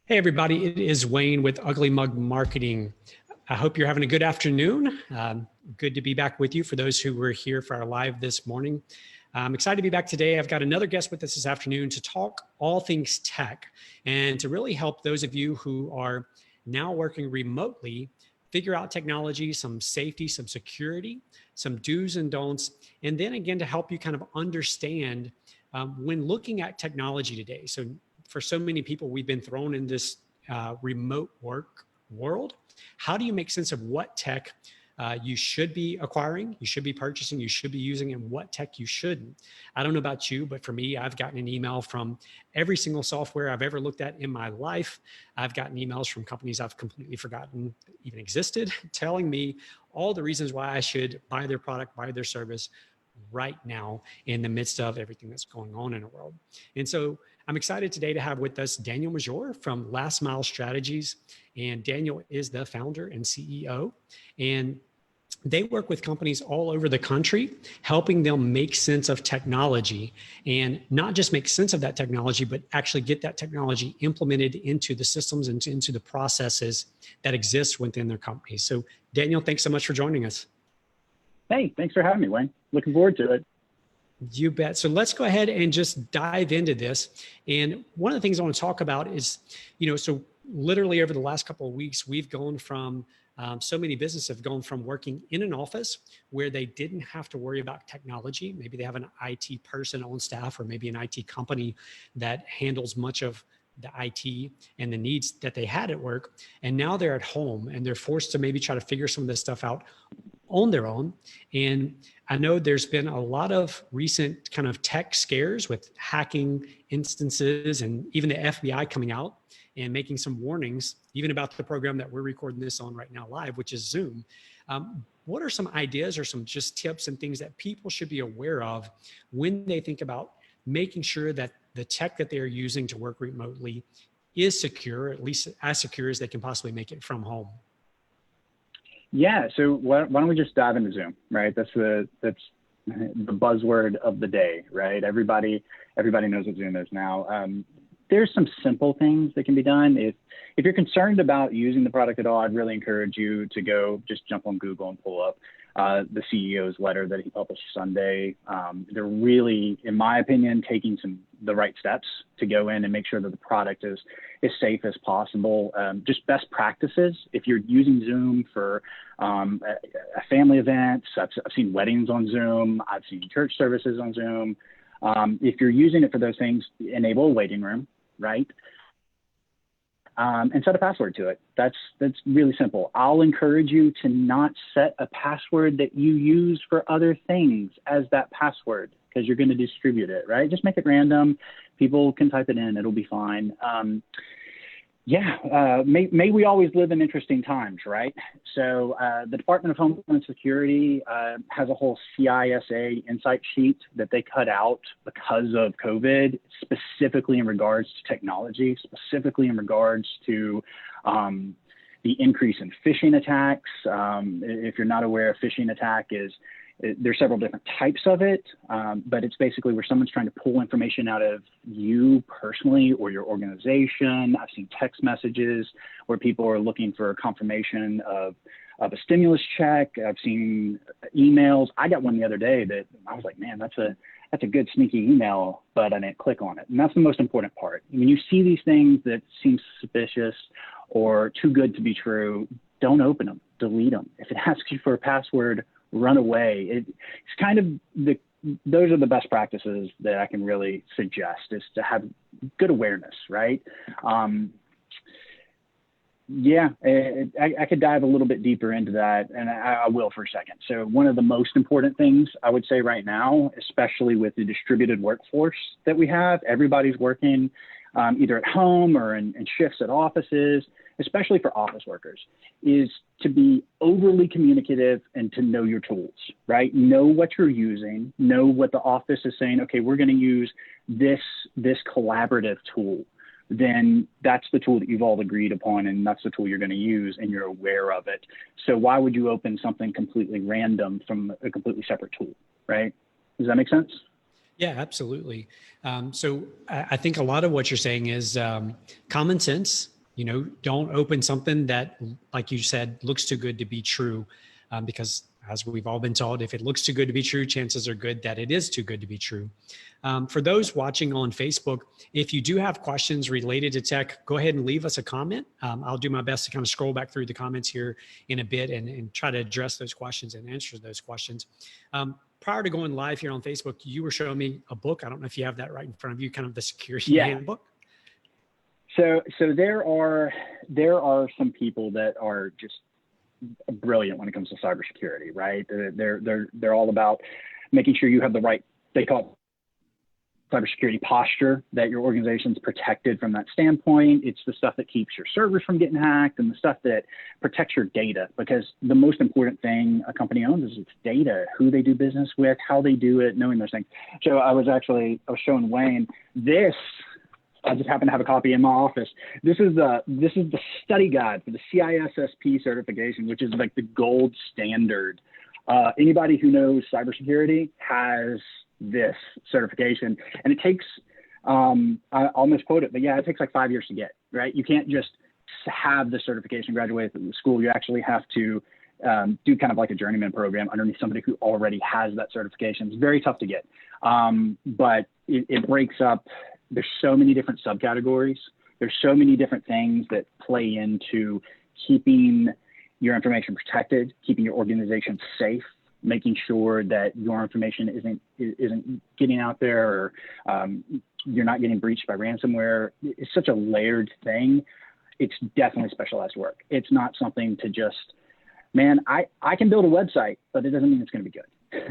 Hey, everybody, it is Wayne with Ugly Mug Marketing. I hope you're having a good afternoon. Good to be back with you for those who were here for our live this morning. I'm excited to be back today. I've got another guest with us this afternoon to talk all things tech and to really help those of you who are now working remotely figure out technology, some safety, some security, some do's and don'ts, and then again to help you kind of understand when looking at technology today. So for so many people, we've been thrown in this remote work world. How do you make sense of what tech you should be acquiring, you should be purchasing, you should be using, and what tech you shouldn't? I don't know about you, but for me, I've gotten an email from every single software I've ever looked at in my life. I've gotten emails from companies I've completely forgotten even existed, telling me all the reasons why I should buy their product, buy their service right now in the midst of everything that's going on in the world. And so I'm excited today to have with us Daniel Major from Last Mile Strategies. And Daniel is the founder and CEO. And they work with companies all over the country, helping them make sense of technology and not just make sense of that technology, but actually get that technology implemented into the systems and into the processes that exist within their companies. So Daniel, thanks so much for joining us. Hey, thanks for having me, Wayne. Looking forward to it. You bet. So let's go ahead and just dive into this. And one of the things I want to talk about is, so literally over the last couple of weeks, we've gone from, so many businesses have gone from working in an office where they didn't have to worry about technology. Maybe they have an IT person on staff or maybe an IT company that handles much of the IT and the needs that they had at work. And now they're at home and they're forced to maybe try to figure some of this stuff out on their own. And I know there's been a lot of recent kind of tech scares with hacking instances and even the FBI coming out and making some warnings, even about the program that we're recording this on right now live, which is Zoom. What are some ideas or some just tips and things that people should be aware of when they think about making sure that the tech that they're using to work remotely is secure, at least as secure as they can possibly make it from home? Yeah, so why don't we just dive into Zoom, right? That's the buzzword of the day, right? Everybody knows what Zoom is now. There's some simple things that can be done. If you're concerned about using the product at all, I'd really encourage you to go just jump on Google and pull up the CEO's letter that he published Sunday. They're really, in my opinion, taking the right steps to go in and make sure that the product is as safe as possible. Just best practices. If you're using Zoom for a family events, I've seen weddings on Zoom. I've seen church services on Zoom. If you're using it for those things, enable a waiting room, right? And set a password to it. That's really simple. I'll encourage you to not set a password that you use for other things as that password, because you're going to distribute it, right? Just make it random. People can type it in. It'll be fine. May we always live in interesting times, right? So the Department of Homeland Security has a whole CISA insight sheet that they cut out because of COVID, specifically in regards to technology, specifically in regards to the increase in phishing attacks. If you're not aware, a phishing attack there's several different types of it, but it's basically where someone's trying to pull information out of you personally or your organization. I've seen text messages where people are looking for a confirmation of a stimulus check. I've seen emails. I got one the other day that I was like, man, that's a good sneaky email, but I didn't click on it. And that's the most important part. When you see these things that seem suspicious or too good to be true, don't open them, delete them. If it asks you for a password, run away. It's kind of those are the best practices that I can really suggest, is to have good awareness, right? I could dive a little bit deeper into that, and I will for a second. So one of the most important things I would say right now, especially with the distributed workforce that we have, everybody's working either at home or in shifts at offices, especially for office workers, is to be overly communicative and to know your tools, right? Know what you're using, know what the office is saying. Okay, we're going to use this collaborative tool. Then that's the tool that you've all agreed upon, and that's the tool you're going to use, and you're aware of it. So why would you open something completely random from a completely separate tool, right? Does that make sense? Yeah, absolutely. So I think a lot of what you're saying is common sense don't open something that, like you said, looks too good to be true, because as we've all been told, if it looks too good to be true, chances are good that it is too good to be true. For those watching on Facebook, if you do have questions related to tech, go ahead and leave us a comment. I'll do my best to kind of scroll back through the comments here in a bit and try to address those questions and answer those questions. Prior to going live here on Facebook, you were showing me a book. I don't know if you have that right in front of you, kind of the security handbook. So there are some people that are just brilliant when it comes to cybersecurity, right? They're all about making sure you have the right, they call it cybersecurity posture, that your organization's protected from that standpoint. It's the stuff that keeps your servers from getting hacked and the stuff that protects your data, because the most important thing a company owns is its data, who they do business with, how they do it, knowing those things. So I was showing Wayne this. I just happen to have a copy in my office. This is the study guide for the CISSP certification, which is like the gold standard. Anybody who knows cybersecurity has this certification, and it takes, I'll misquote it, but yeah, it takes like 5 years to get, right? You can't just have the certification, graduate from the school. You actually have to do kind of like a journeyman program underneath somebody who already has that certification. It's very tough to get, but it breaks up. There's so many different subcategories. There's so many different things that play into keeping your information protected, keeping your organization safe, making sure that your information isn't getting out there, or you're not getting breached by ransomware. It's such a layered thing. It's definitely specialized work. It's not something to just, man, I can build a website, but it doesn't mean it's going to be good.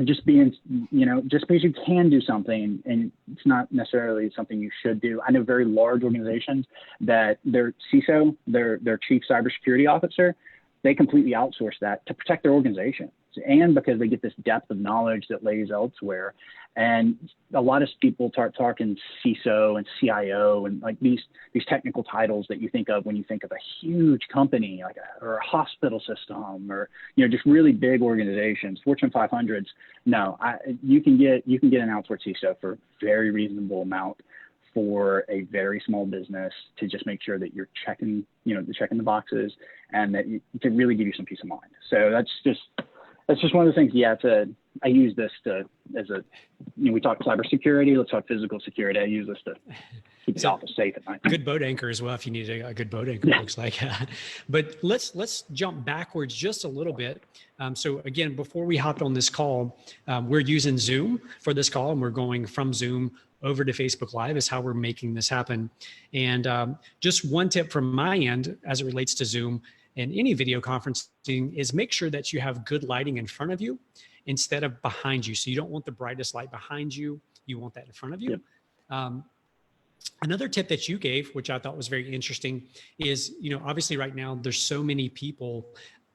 Just because you can do something, and it's not necessarily something you should do. I know very large organizations that their CISO, their chief cybersecurity officer, they completely outsource that to protect their organization, and because they get this depth of knowledge that lays elsewhere. And a lot of people start talking CISO and CIO and like these technical titles that you think of when you think of a huge company, like or a hospital system, or just really big organizations, Fortune 500s. No, you can get an outsourced CISO for a very reasonable amount for a very small business, to just make sure that you're checking the boxes, and that to really give you some peace of mind. So that's just one of the things. Yeah, I use this as a, we talk cybersecurity, let's talk physical security. I use this to keep the office safe at night. Good boat anchor as well, if you need a good boat anchor, looks like. But let's jump backwards just a little bit. So again, before we hopped on this call, we're using Zoom for this call, and we're going from Zoom over to Facebook Live is how we're making this happen. And just one tip from my end as it relates to Zoom and any video conferencing is make sure that you have good lighting in front of you instead of behind you. So you don't want the brightest light behind you. You want that in front of you. Yep. Another tip that you gave, which I thought was very interesting, is, obviously right now there's so many people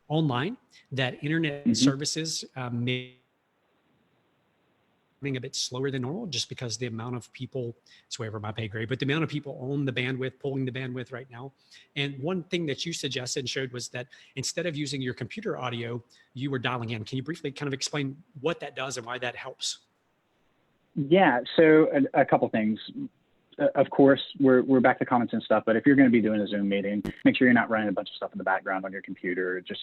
online that internet services may being a bit slower than normal, just because the amount of people, it's way over my pay grade, but the amount of people on the bandwidth, pulling the bandwidth right now. And one thing that you suggested and showed was that instead of using your computer audio, you were dialing in. Can you briefly kind of explain what that does and why that helps? Yeah, so a couple things. Of course, we're back to comments and stuff, but if you're going to be doing a Zoom meeting, make sure you're not running a bunch of stuff in the background on your computer. Just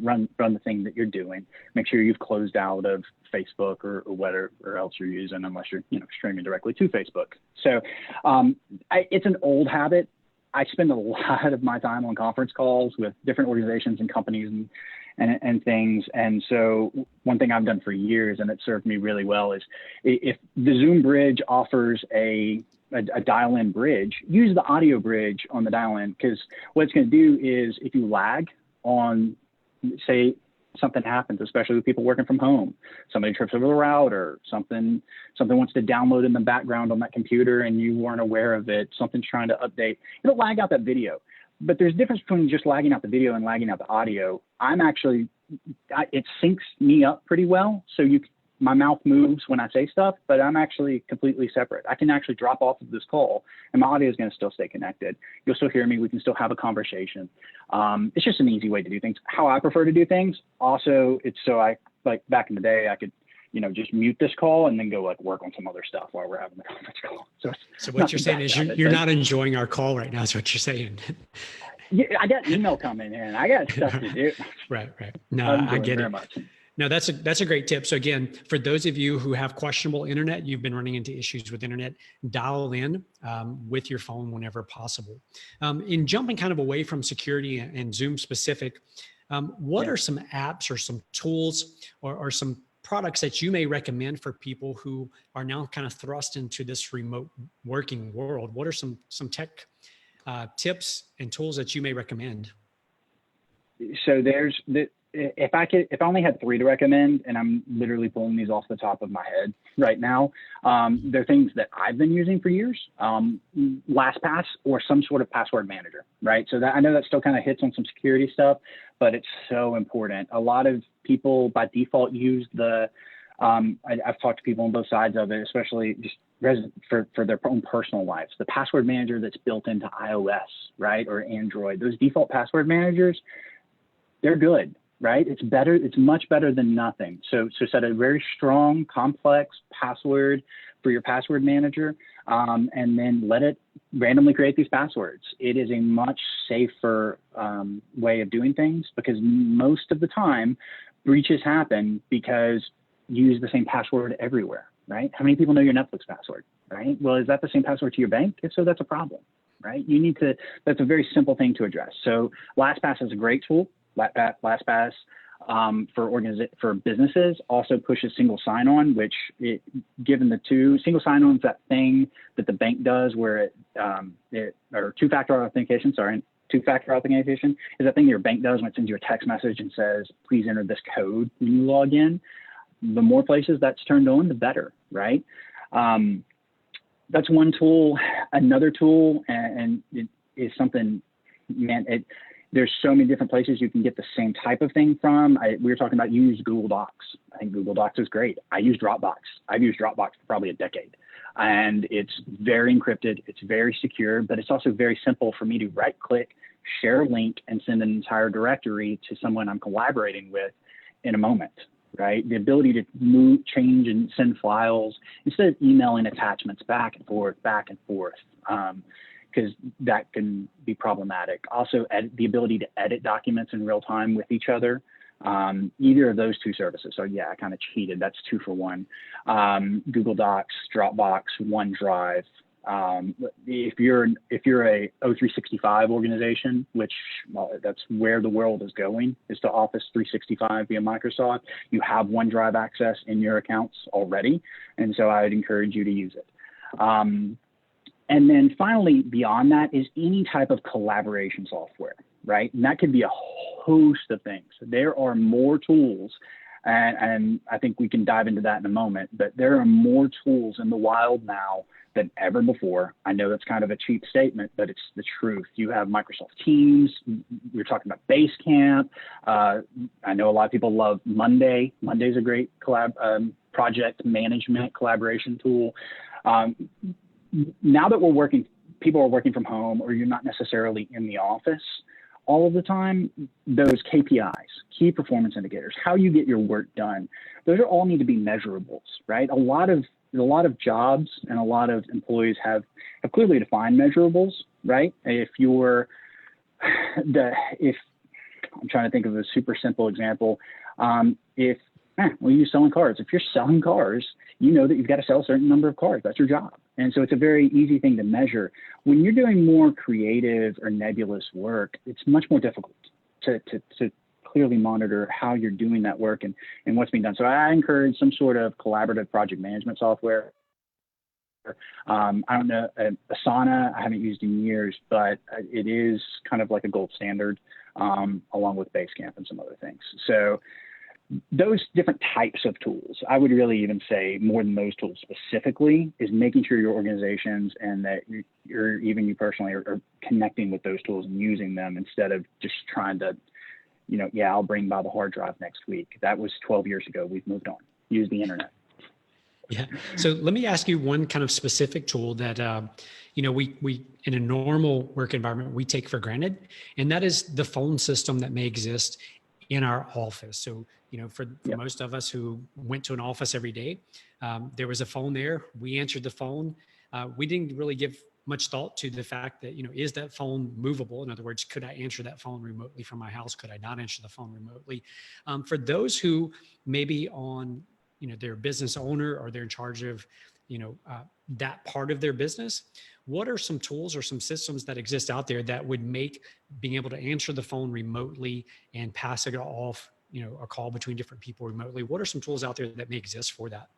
run the thing that you're doing. Make sure you've closed out of Facebook or whatever else you're using, unless you're streaming directly to Facebook. So it's an old habit. I spend a lot of my time on conference calls with different organizations and companies and things. And so one thing I've done for years, and it served me really well, is if the Zoom bridge offers a dial-in bridge, use the audio bridge on the dial-in, because what it's going to do is, if you lag on, say something happens, especially with people working from home, somebody trips over the router, something wants to download in the background on that computer and you weren't aware of it, something's trying to update, it'll lag out that video. But there's a difference between just lagging out the video and lagging out the audio. It syncs me up pretty well, so my mouth moves when I say stuff, but I'm actually completely separate. I can actually drop off of this call and my audio is going to still stay connected. You'll still hear me. We can still have a conversation. It's just an easy way to do things. How I prefer to do things. Also, it's so like back in the day, I could, just mute this call and then go work on some other stuff while we're having the conference call. So what you're saying is you're not enjoying our call right now, is what you're saying. Yeah, I got email coming in. I got stuff to do. Right, right. No, I'm I doing get very it. much. No, that's a great tip. So again, for those of you who have questionable internet, you've been running into issues with internet, dial in with your phone whenever possible. In jumping kind of away from security and Zoom specific, what Yeah. are some apps or some tools or some products that you may recommend for people who are now kind of thrust into this remote working world? What are some tech tips and tools that you may recommend? So if I only had three to recommend, and I'm literally pulling these off the top of my head right now, they're things that I've been using for years. LastPass or some sort of password manager, right? So that I know that still kind of hits on some security stuff, but it's so important. A lot of people by default use I've talked to people on both sides of it, especially just for their own personal lives. The password manager that's built into iOS, right, or Android, those default password managers, they're good, right? It's better. It's much better than nothing. So set a very strong, complex password for your password manager, and then let it randomly create these passwords. It is a much safer way of doing things, because most of the time breaches happen because you use the same password everywhere, right? How many people know your Netflix password, right? Well, is that the same password to your bank? If so, that's a problem, right? That's a very simple thing to address. So LastPass is a great tool. LastPass for businesses also pushes single sign-on, which given the single sign-on is that thing that the bank does where or two-factor authentication. Two-factor authentication is that thing your bank does when it sends you a text message and says, please enter this code when you log in. The more places that's turned on, the better, right? That's one tool. Another tool, and it is something, man, there's so many different places you can get the same type of thing from. We were talking about you use Google Docs. I think Google Docs is great. I use Dropbox. I've used Dropbox for probably a decade. And it's very encrypted. It's very secure, but it's also very simple for me to right click, share a link, and send an entire directory to someone I'm collaborating with in a moment, right? The ability to move, change, and send files instead of emailing attachments back and forth, because that can be problematic. Also, the ability to edit documents in real time with each other, either of those two services. So yeah, I kind of cheated. That's 2 for 1. Google Docs, Dropbox, OneDrive. If you're a O365 organization, which that's where the world is going, is to Office 365 via Microsoft, you have OneDrive access in your accounts already, and so I would encourage you to use it. And then finally, beyond that is any type of collaboration software, right? And that could be a host of things. There are more tools, and I think we can dive into that in a moment, but there are more tools in the wild now than ever before. I know that's kind of a cheap statement, but it's the truth. You have Microsoft Teams. We're talking about Basecamp. I know a lot of people love Monday. Monday's a great project management collaboration tool. Now that people are working from home, or you're not necessarily in the office all of the time, those KPIs, key performance indicators, how you get your work done, those are all need to be measurables, right? A lot of jobs and a lot of employees have clearly defined measurables, right? If I'm trying to think of a super simple example, you're selling cars. If you're selling cars, you know that you've got to sell a certain number of cars. That's your job. And so it's a very easy thing to measure. When you're doing more creative or nebulous work, it's much more difficult to clearly monitor how you're doing that work and what's being done. So I encourage some sort of collaborative project management software. I don't know, Asana, I haven't used in years, but it is kind of like a gold standard, along with Basecamp and some other things. So those different types of tools, I would really even say more than those tools specifically, is making sure your organizations and that even you personally are connecting with those tools and using them instead of just trying to, I'll bring by the hard drive next week. That was 12 years ago. We've moved on. Use the internet. Yeah. So let me ask you one kind of specific tool that, we in a normal work environment, we take for granted, and that is the phone system that may exist in our office. So, for most of us who went to an office every day, there was a phone there. We answered the phone. We didn't really give much thought to the fact that, is that phone movable? In other words, could I answer that phone remotely from my house? Could I not answer the phone remotely? For those who maybe on, they're a business owner or they're in charge of, that part of their business, what are some tools or some systems that exist out there that would make being able to answer the phone remotely and pass it off, a call between different people remotely? What are some tools out there that may exist for that?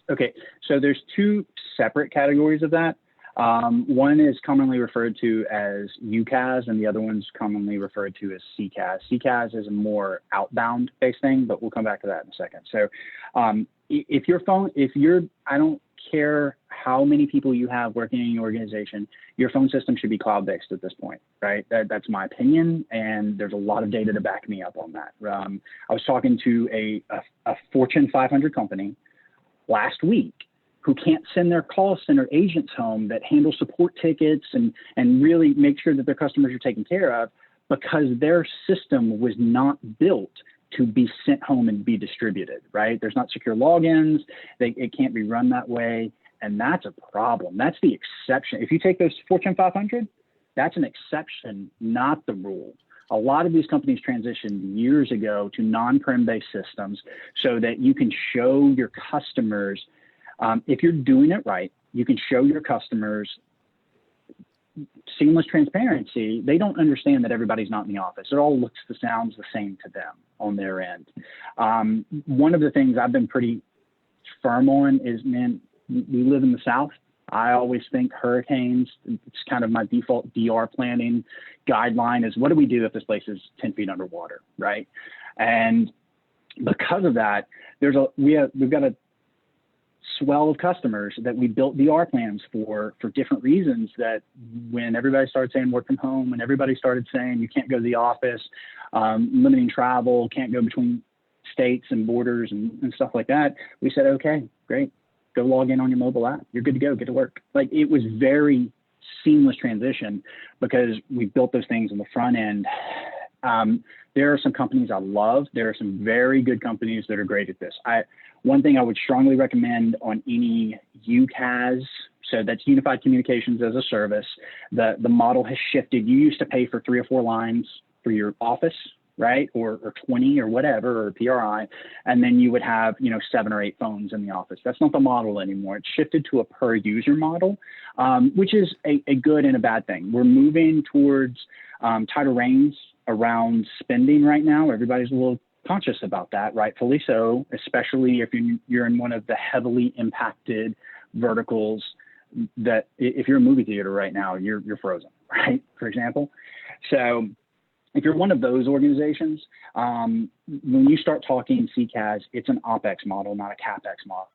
Okay, so there's two separate categories of that. One is commonly referred to as UCaaS, and the other one's commonly referred to as CCaaS. CCaaS is a more outbound based thing, but we'll come back to that in a second. So I don't care how many people you have working in your organization, your phone system should be cloud-based at this point, right? That's my opinion, and there's a lot of data to back me up on that. I was talking to a Fortune 500 company last week who can't send their call center agents home that handle support tickets and really make sure that their customers are taken care of because their system was not built to be sent home and be distributed, right? There's not secure logins. It can't be run that way. And that's a problem. That's the exception. If you take those Fortune 500, that's an exception, not the rule. A lot of these companies transitioned years ago to non-prem based systems so that you can show your customers, if you're doing it right, you can show your customers seamless transparency. They don't understand that everybody's not in the office. It all looks and sounds the same to them on their end. One of the things I've been pretty firm on is, man, we live in the South. I always think hurricanes. It's kind of my default DR planning guideline is what do we do if this place is 10 feet underwater, right? And because of that, we've got a swell of customers that we built DR plans for different reasons that when everybody started saying work from home, when everybody started saying you can't go to the office, limiting travel, can't go between states and borders and stuff like that, we said, okay, great. Go log in on your mobile app. You're good to go. Get to work. Like it was very seamless transition because we built those things on the front end. There are some companies I love. There are some very good companies that are great at this. One thing I would strongly recommend on any UCaaS, so that's Unified Communications as a Service, the model has shifted. You used to pay for 3 or 4 lines for your office, right? Or 20 or whatever, or PRI. And then you would have, 7 or 8 phones in the office. That's not the model anymore. It's shifted to a per user model, which is a good and a bad thing. We're moving towards tighter reins around spending right now. Everybody's a little conscious about that, rightfully so, especially if you're in one of the heavily impacted verticals that if you're a movie theater right now, you're frozen, right? For example. So if you're one of those organizations, when you start talking CCaaS, it's an OpEx model, not a CapEx model.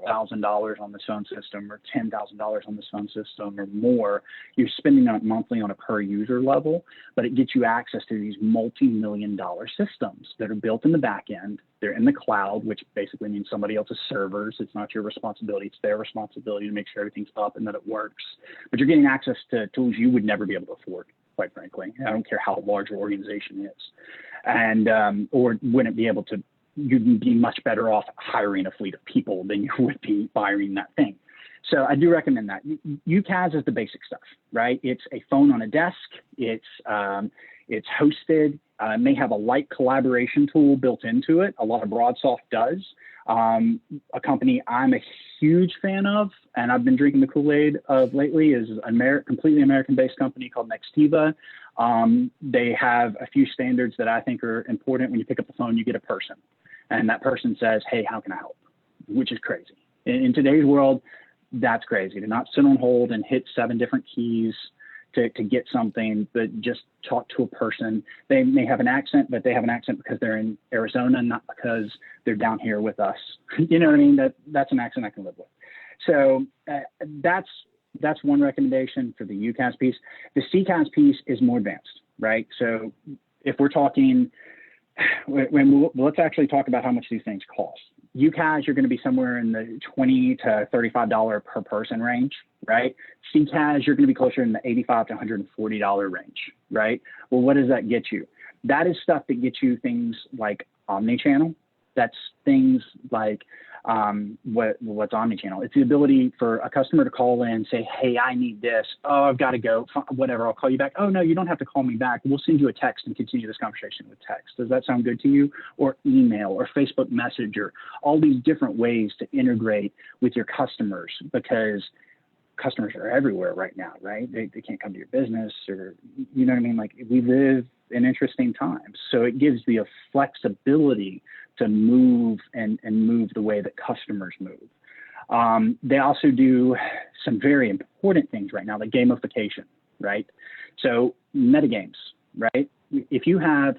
$1,000 on this phone system or $10,000 on this phone system or more, you're spending that monthly on a per user level, but it gets you access to these multi-million-dollar systems that are built in the back end. They're in the cloud, which basically means somebody else's servers. It's not your responsibility. It's their responsibility to make sure everything's up and that it works. But you're getting access to tools you would never be able to afford, quite frankly. I don't care how large your organization is. And, or wouldn't be able to, you'd be much better off hiring a fleet of people than you would be buying that thing. So I do recommend that. UCaaS is the basic stuff, right? It's a phone on a desk. It's hosted. May have a light collaboration tool built into it. A lot of BroadSoft does. A company I'm a huge fan of, and I've been drinking the Kool-Aid of lately, is a completely American-based company called Nextiva. They have a few standards that I think are important. When you pick up the phone, you get a person. And that person says, hey, how can I help? Which is crazy. In today's world, that's crazy. To not sit on hold and hit 7 different keys to get something, but just talk to a person. They may have an accent, but they have an accent because they're in Arizona, not because they're down here with us. You know what I mean? That's an accent I can live with. So that's one recommendation for the UCaaS piece. The CCaaS piece is more advanced, right? So if we're talking, let's actually talk about how much these things cost. UCaaS, you're going to be somewhere in the $20 to $35 per person range, right? CCaaS, you're going to be closer in the $85 to $140 range, right? Well, what does that get you? That is stuff that gets you things like omni-channel, That's things like what's omnichannel. It's the ability for a customer to call in, say, hey, I need this. Oh, I've got to go. Whatever, I'll call you back. Oh, no, you don't have to call me back. We'll send you a text and continue this conversation with text. Does that sound good to you? Or email or Facebook Messenger, all these different ways to integrate with your customers, because customers are everywhere right now, right? They can't come to your business, or, you know what I mean? Like, we live in interesting times. So it gives you a flexibility to move and move the way that customers move. They also do some very important things right now, like gamification, right? So metagames, right? If you have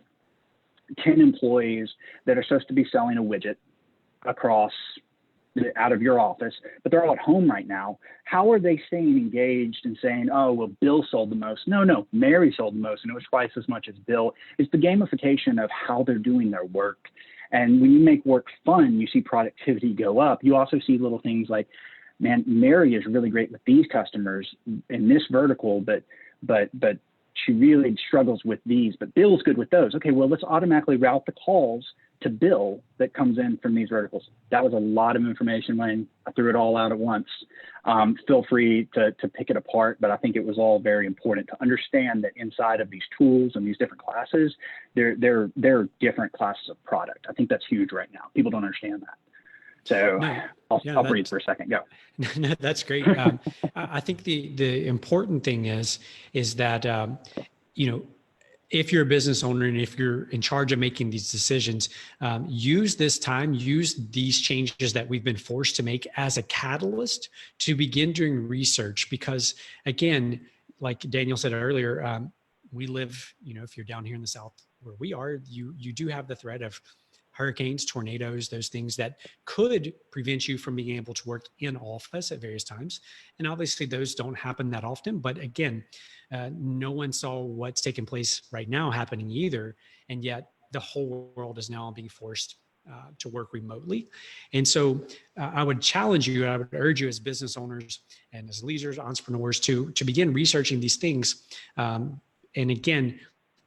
10 employees that are supposed to be selling a widget across out of your office, but they're all at home right now, how are they staying engaged and saying, oh, well, Bill sold the most? No, Mary sold the most, and it was twice as much as Bill. It's the gamification of how they're doing their work. And when you make work fun, you see productivity go up. You also see little things like, man, Mary is really great with these customers in this vertical, but she really struggles with these, but Bill's good with those. Okay, well, let's automatically route the calls to Bill that comes in from these verticals. That was a lot of information, Lane. I threw it all out at once. Feel free to pick it apart, but I think it was all very important to understand that inside of these tools and these different classes, there are different classes of product. I think that's huge right now. People don't understand that. So I'll breathe for a second. Go. No, that's great. I think the important thing is that, if you're a business owner and if you're in charge of making these decisions, use this time, use these changes that we've been forced to make as a catalyst to begin doing research. Because again, like Daniel said earlier, we live, if you're down here in the South where we are, you do have the threat of hurricanes, tornadoes, those things that could prevent you from being able to work in office at various times. And obviously those don't happen that often, but again, no one saw what's taking place right now happening either. And yet the whole world is now being forced to work remotely. And so I would challenge you, I would urge you as business owners and as leaders, entrepreneurs to begin researching these things. And again,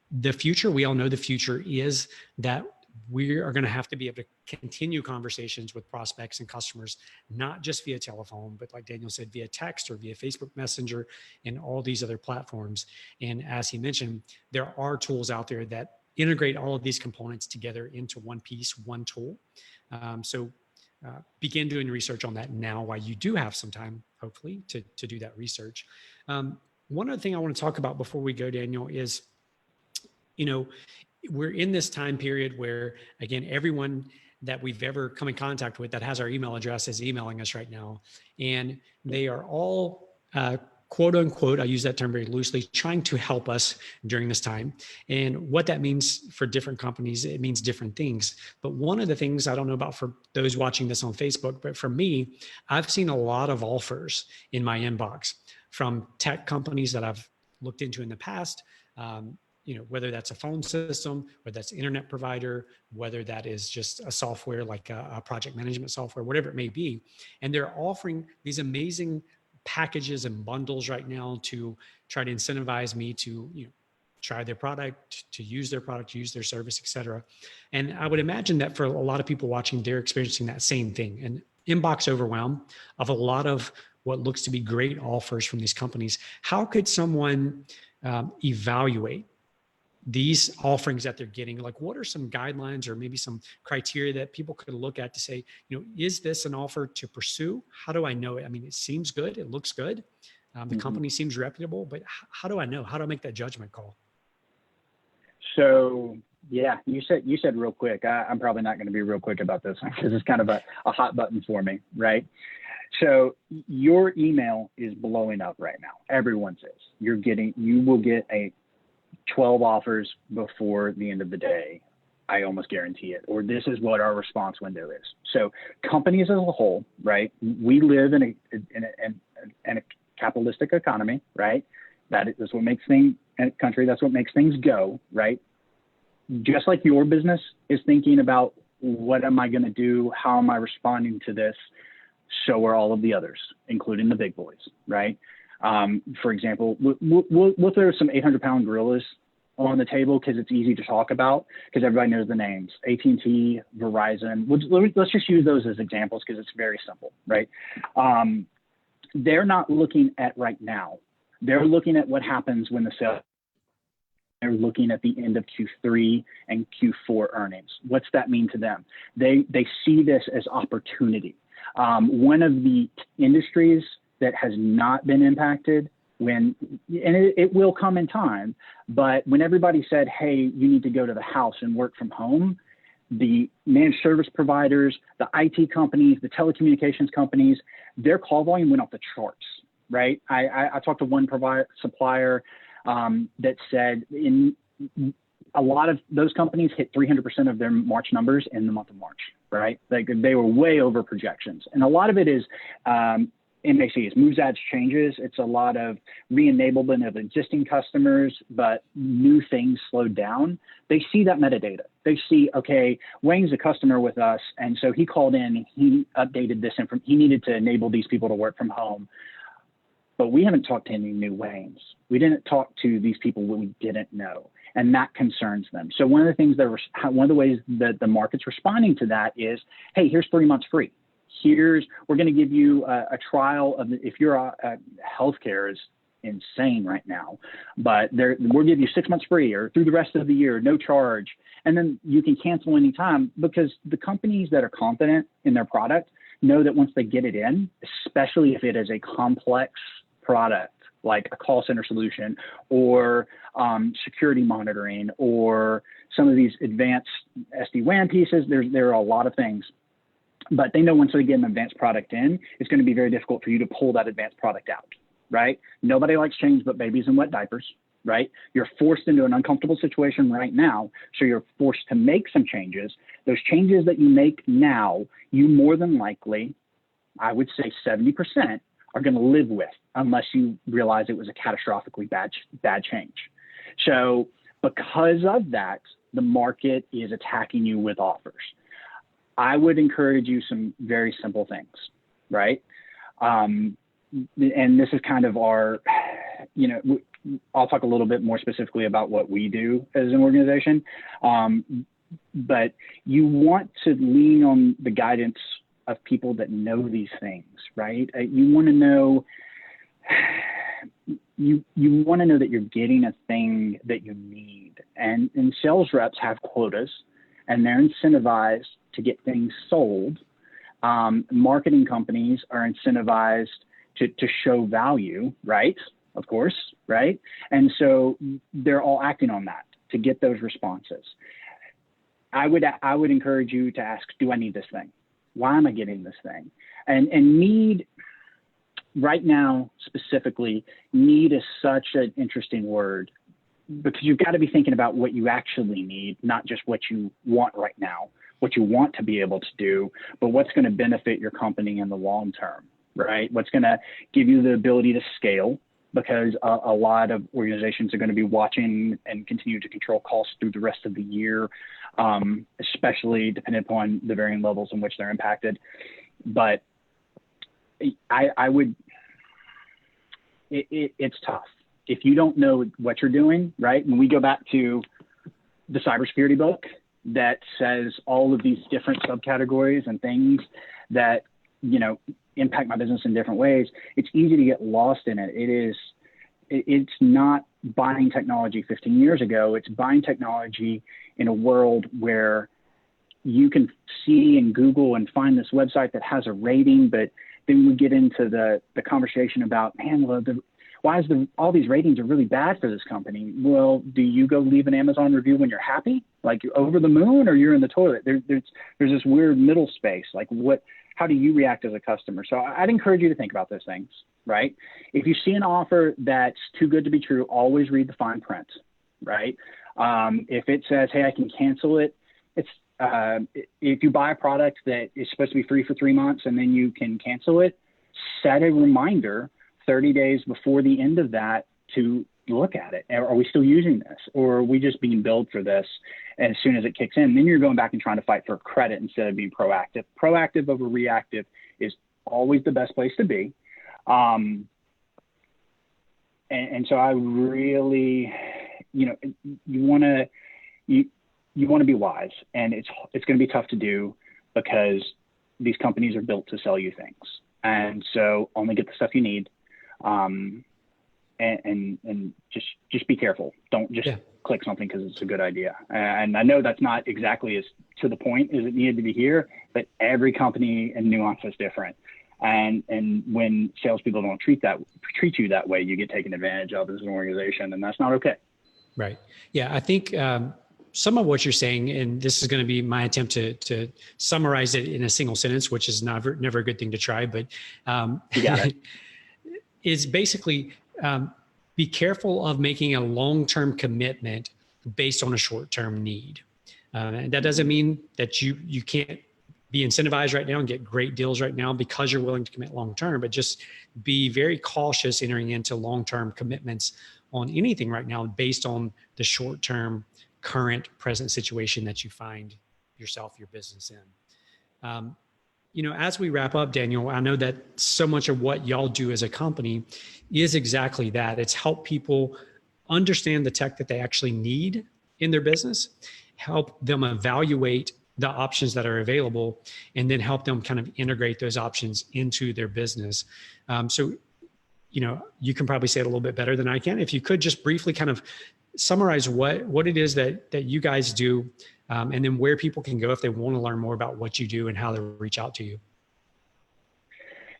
the future, we all know the future is that we are going to have to be able to continue conversations with prospects and customers, not just via telephone, but like Daniel said, via text or via Facebook Messenger and all these other platforms. And as he mentioned, there are tools out there that integrate all of these components together into one piece, one tool. So begin doing research on that now while you do have some time, hopefully, to do that research. One other thing I want to talk about before we go, Daniel, is, we're in this time period where, again, everyone that we've ever come in contact with that has our email address is emailing us right now. And they are all, quote unquote, I use that term very loosely, trying to help us during this time. And what that means for different companies, it means different things. But one of the things, I don't know about for those watching this on Facebook, but for me, I've seen a lot of offers in my inbox from tech companies that I've looked into in the past. Whether that's a phone system, whether that's an internet provider, whether that is just a software like a project management software, whatever it may be. And they're offering these amazing packages and bundles right now to try to incentivize me to, try their product, to use their product, use their service, et cetera. And I would imagine that for a lot of people watching, they're experiencing that same thing, an inbox overwhelm of a lot of what looks to be great offers from these companies. How could someone evaluate these offerings that they're getting? Like, what are some guidelines or maybe some criteria that people could look at to say, is this an offer to pursue? How do I know it? I mean, it seems good. It looks good. The company seems reputable, but how do I know? How do I make that judgment call? So, yeah, you said real quick. I'm probably not going to be real quick about this one because it's kind of a hot button for me, right? So your email is blowing up right now. Everyone's is. You will get 12 offers before the end of the day. I almost guarantee it. Or this is what our response window is. So companies as a whole, right? We live in a capitalistic economy, right? That is what makes things in a country. That's what makes things go, right? Just like your business is thinking about what am I going to do? How am I responding to this? So are all of the others, including the big boys, right? For example, we'll throw some 800-pound gorillas on the table because it's easy to talk about because everybody knows the names: AT&T, Verizon. Let's just use those as examples because it's very simple, right? They're not looking at right now. They're looking at what happens when the sales. They're looking at the end of Q3 and Q4 earnings. What's that mean to them? They see this as opportunity. One of the industries that has not been impacted and it will come in time, but when everybody said, hey, you need to go to the house and work from home, the managed service providers, the IT companies, the telecommunications companies, their call volume went off the charts, right? I talked to one supplier that said a lot of those companies hit 300% of their March numbers in the month of March, right? Like they were way over projections. And a lot of it is MACs, moves, adds, changes. It's a lot of re-enablement of existing customers, but new things slowed down. They see that metadata. They see, okay, Wayne's a customer with us. And so he called in, he updated this information. He needed to enable these people to work from home. But we haven't talked to any new Waynes. We didn't talk to these people we didn't know. And that concerns them. So one of the things one of the ways that the market's responding to that is, hey, here's 3 months free. We're going to give you a trial of, if you're healthcare is insane right now, but we'll give you 6 months free or through the rest of the year, no charge. And then you can cancel anytime because the companies that are confident in their product know that once they get it in, especially if it is a complex product, like a call center solution or security monitoring or some of these advanced SD-WAN pieces, there are a lot of things. But they know once they get an advanced product in, it's going to be very difficult for you to pull that advanced product out, right? Nobody likes change but babies in wet diapers, right? You're forced into an uncomfortable situation right now, so you're forced to make some changes. Those changes that you make now, you more than likely, I would say 70%, are going to live with unless you realize it was a catastrophically bad change. So because of that, the market is attacking you with offers. I would encourage you some very simple things, right? And this is kind of our, I'll talk a little bit more specifically about what we do as an organization. But you want to lean on the guidance of people that know these things, right? You want to know, you want to know that you're getting a thing that you need. And sales reps have quotas and they're incentivized to get things sold. Marketing companies are incentivized to show value, right? Of course, right? And so they're all acting on that to get those responses. I would encourage you to ask, do I need this thing? Why am I getting this thing? And need, right now specifically, need is such an interesting word because you've got to be thinking about what you actually need, not just what you want right now, what you want to be able to do, but what's going to benefit your company in the long term, right? What's going to give you the ability to scale, because a lot of organizations are going to be watching and continue to control costs through the rest of the year, especially depending upon the varying levels in which they're impacted. But it's tough. If you don't know what you're doing, right? When we go back to the cybersecurity book that says all of these different subcategories and things that, impact my business in different ways, it's easy to get lost in it. It's not buying technology 15 years ago. It's buying technology in a world where you can see and Google and find this website that has a rating, but then we get into the conversation about, man, well, why is all these ratings are really bad for this company? Well, do you go leave an Amazon review when you're happy, like you're over the moon, or you're in the toilet? There's this weird middle space. Like how do you react as a customer? So I'd encourage you to think about those things, right? If you see an offer that's too good to be true, always read the fine print, right? If it says, hey, I can cancel it, if you buy a product that is supposed to be free for 3 months and then you can cancel it, set a reminder 30 days before the end of that to look at it. Are we still using this? Or are we just being billed for this? And as soon as it kicks in, then you're going back and trying to fight for credit instead of being proactive. Proactive over reactive is always the best place to be. And so I really you want to you want to be wise, and it's going to be tough to do because these companies are built to sell you things, and so only get the stuff you need, and just be careful. Don't just click something because it's a good idea. And I know that's not exactly as to the point as it needed to be here, but every company and nuance is different. And when salespeople don't treat you that way, you get taken advantage of as an organization, and that's not okay. Right. Yeah, I think some of what you're saying, and this is going to be my attempt to summarize it in a single sentence, which is never a good thing to try, but you got it. Is basically be careful of making a long-term commitment based on a short-term need. And that doesn't mean that you can't be incentivized right now and get great deals right now because you're willing to commit long-term, but just be very cautious entering into long-term commitments on anything right now based on the short-term current present situation that you find yourself, your business in. As we wrap up, Daniel, I know that so much of what y'all do as a company is exactly that. It's help people understand the tech that they actually need in their business, help them evaluate the options that are available, and then help them kind of integrate those options into their business. So you can probably say it a little bit better than I can. If you could just briefly kind of summarize what it is that you guys do, and then where people can go if they want to learn more about what you do and how to reach out to you.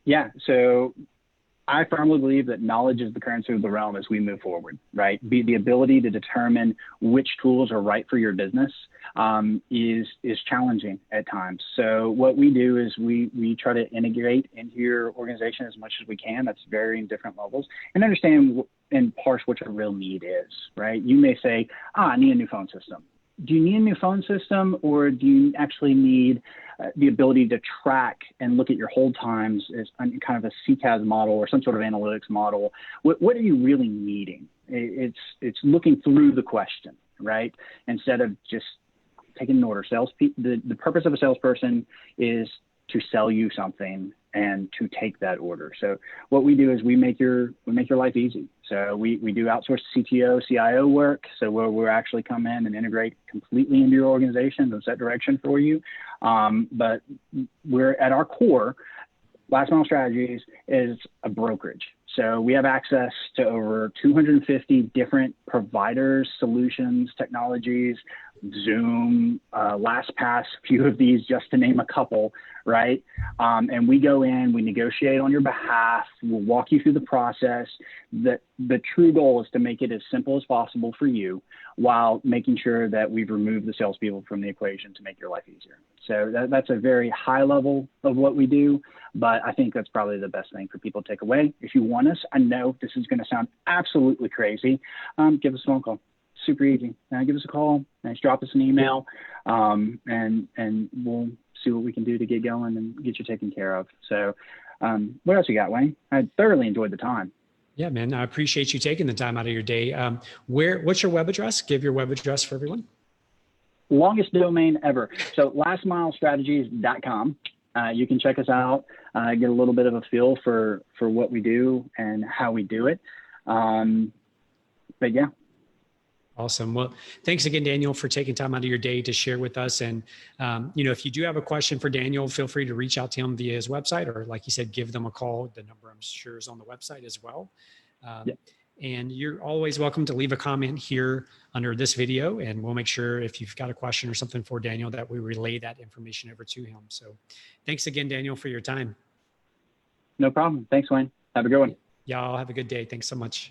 Yeah. So I firmly believe that knowledge is the currency of the realm as we move forward, right? The ability to determine which tools are right for your business is challenging at times. So what we do is we try to integrate into your organization as much as we can. That's varying different levels, and understand and parse what your real need is, right? You may say, I need a new phone system. Do you need a new phone system, or do you actually need the ability to track and look at your hold times as kind of a CCAS model or some sort of analytics model? What are you really needing? It's looking through the question, right? Instead of just taking an order. The purpose of a salesperson is to sell you something and to take that order. So what we do is we make your life easy. So we do outsource CTO, CIO work. So where we're actually come in and integrate completely into your organization and set direction for you. But we're at our core, Last Mile Strategies is a brokerage. So we have access to over 250 different providers, solutions, technologies, Zoom, LastPass, a few of these just to name a couple, right? And we go in, we negotiate on your behalf, we'll walk you through the process. The true goal is to make it as simple as possible for you while making sure that we've removed the salespeople from the equation to make your life easier. So that's a very high level of what we do, but I think that's probably the best thing for people to take away. If you want us, I know this is going to sound absolutely crazy, give us a phone call. Super easy. Give us a call, just drop us an email, and we'll see what we can do to get going and get you taken care of. So what else you got, Wayne? I thoroughly enjoyed the time. Yeah, man. I appreciate you taking the time out of your day. What's your web address? Give your web address for everyone. Longest domain ever. So lastmilestrategies.com. You can check us out, get a little bit of a feel for what we do and how we do it. But yeah. Awesome. Well, thanks again, Daniel, for taking time out of your day to share with us. And, if you do have a question for Daniel, feel free to reach out to him via his website, or like you said, give them a call. The number I'm sure is on the website as well. And you're always welcome to leave a comment here under this video, and we'll make sure if you've got a question or something for Daniel that we relay that information over to him. So thanks again, Daniel, for your time. No problem. Thanks, Wayne. Have a good one. Y'all have a good day. Thanks so much.